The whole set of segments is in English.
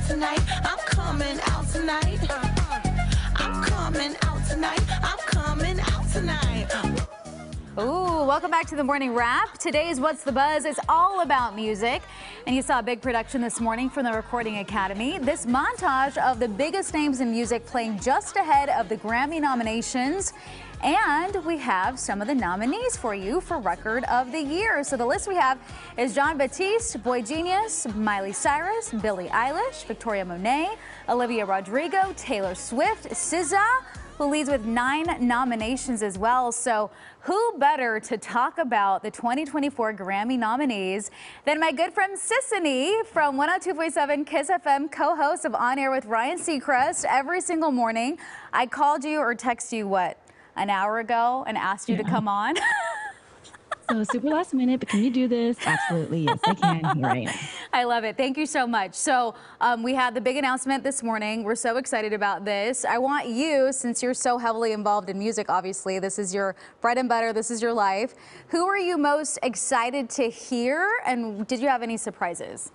tonight. I'm coming out tonight. I'm coming out tonight. I'm coming out tonight. Ooh, welcome back to the Morning Wrap. Today's What's the Buzz is all about music. And you saw a big production this morning from the Recording Academy. This montage of the biggest names in music playing just ahead of the Grammy nominations. And we have some of the nominees for you for Record of the Year. So the list we have is Jon Batiste, Boy Genius, Miley Cyrus, Billie Eilish, Victoria Monet, Olivia Rodrigo, Taylor Swift, SZA, who leads with 9 nominations as well. So who better to talk about the 2024 Grammy nominees than my good friend Sisanie from 102.7 Kiss FM, co-host of On Air with Ryan Seacrest every single morning. I called you or texted you, what, an hour ago and asked you to come on? So super last minute, but can you do this? Absolutely, yes, I can. Here I am. I love it. Thank you so much. So we had the big announcement this morning. We're so excited about this. I want you, since you're so heavily involved in music, obviously, this is your bread and butter, this is your life. Who are you most excited to hear, and did you have any surprises?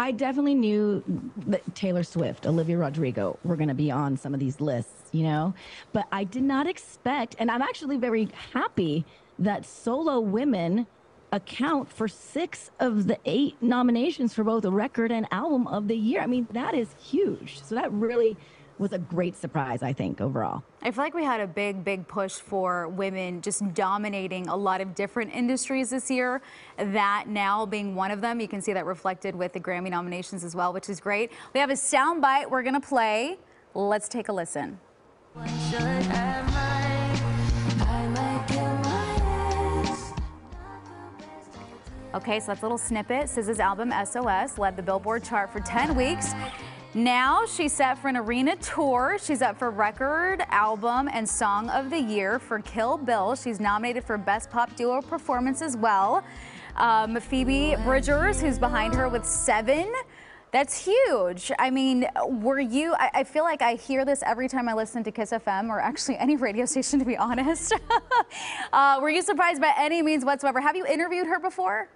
I definitely knew that Taylor Swift, Olivia Rodrigo were going to be on some of these lists, you know, but I did not expect, and I'm actually very happy that solo women account for 6 of the 8 nominations for both a record and album of the year. I mean, that is huge. So that really was a great surprise, I think, overall. I feel like we had a big push for women just dominating a lot of different industries this year. That now being one of them, you can see that reflected with the Grammy nominations as well, which is great. We have a sound bite we're gonna play. Let's take a listen. Okay, so that's a little snippet. SZA's album, SOS, led the Billboard chart for 10 weeks. Now she's set for an arena tour. She's up for Record, Album, and Song of the Year for Kill Bill. She's nominated for Best Pop Duo Performance as well. Phoebe Bridgers, who's behind her with 7. That's huge. I mean, were you, I feel like I hear this every time I listen to Kiss FM or actually any radio station, to be honest. Were you surprised by any means whatsoever? Have you interviewed her before?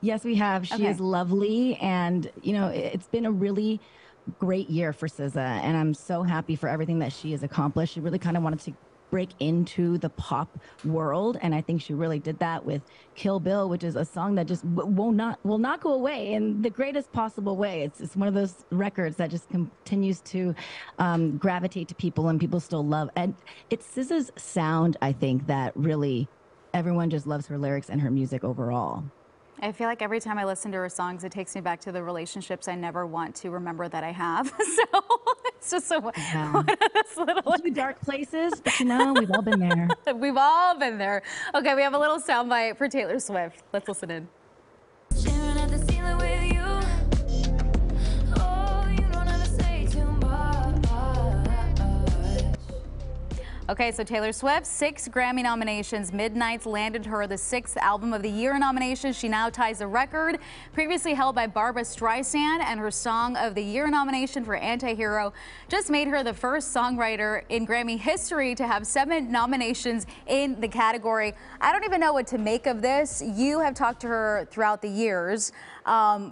Yes, we have. She is lovely. And, you know, it's been a really great year for SZA. And I'm so happy for everything that she has accomplished. She really kind of wanted to break into the pop world. And I think she really did that with Kill Bill, which is a song that just will not go away in the greatest possible way. It's one of those records that just continues to gravitate to people and people still love. And it's SZA's sound, I think, that really everyone just loves her lyrics and her music overall. I feel like every time I listen to her songs, it takes me back to the relationships I never want to remember that I have. So it's just so one of those little dark places, but you know, we've all been there. We've all been there. Okay, we have a little soundbite for Taylor Swift. Let's listen in. Okay, so Taylor Swift, 6 Grammy nominations. Midnight's landed her the 6th Album of the Year nomination. She now ties the record previously held by Barbra Streisand, and her Song of the Year nomination for Anti-Hero just made her the first songwriter in Grammy history to have 7 nominations in the category. I don't even know what to make of this. You have talked to her throughout the years,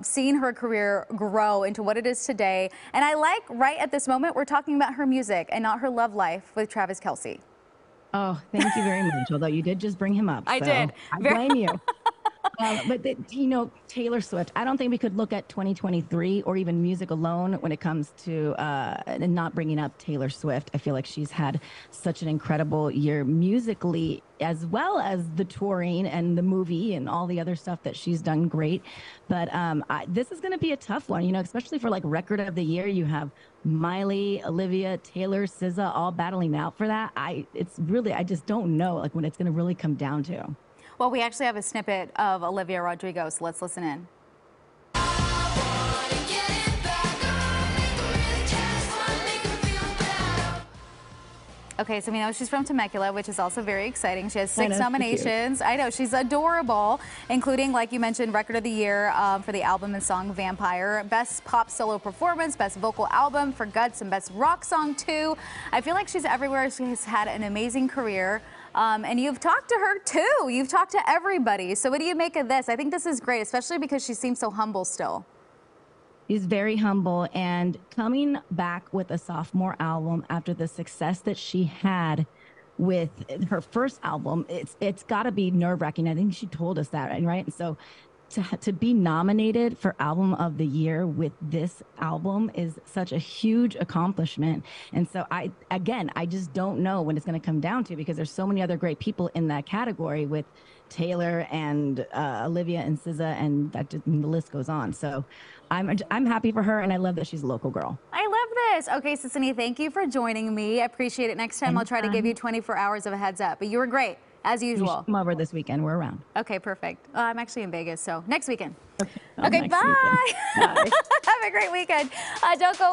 seen her career grow into what it is today. And I like right at this moment, we're talking about her music and not her love life with Travis Kelce. Oh, thank you very much. Although you did just bring him up. I did. I blame you. But you know, Taylor Swift, I don't think we could look at 2023 or even music alone when it comes to not bringing up Taylor Swift. I feel like she's had such an incredible year musically, as well as the touring and the movie and all the other stuff that she's done great. But this is going to be a tough one, you know, especially for like Record of the Year. You have Miley, Olivia, Taylor, SZA all battling out for that. I just don't know like when it's going to really come down to. Well, we actually have a snippet of Olivia Rodrigo, so let's listen in. Okay, so we know she's from Temecula, which is also very exciting. She has 6 nominations. I know, she's adorable, including, like you mentioned, Record of the Year for the album and song Vampire, Best Pop Solo Performance, Best Vocal Album for Guts, and Best Rock Song, too. I feel like she's everywhere. She's had an amazing career. And you've talked to her, too. You've talked to everybody. So what do you make of this? I think this is great, especially because she seems so humble still. She's very humble, and coming back with a sophomore album after the success that she had with her first album, it's got to be nerve-wracking. I think she told us that, right? And so to be nominated for Album of the Year with this album is such a huge accomplishment. And so I just don't know when it's going to come down to, because there's so many other great people in that category with Taylor and Olivia and SZA, and the list goes on. So I'm happy for her, and I love that she's a local girl. I love this. Okay, Sisanie, thank you for joining me. I appreciate it. Next time I'll try to give you 24 hours of a heads up, but you were great. As usual. You should come over this weekend. We're around. Okay, perfect. I'm actually in Vegas, so next weekend. Okay, okay, bye. Bye. Have a great weekend. Don't go.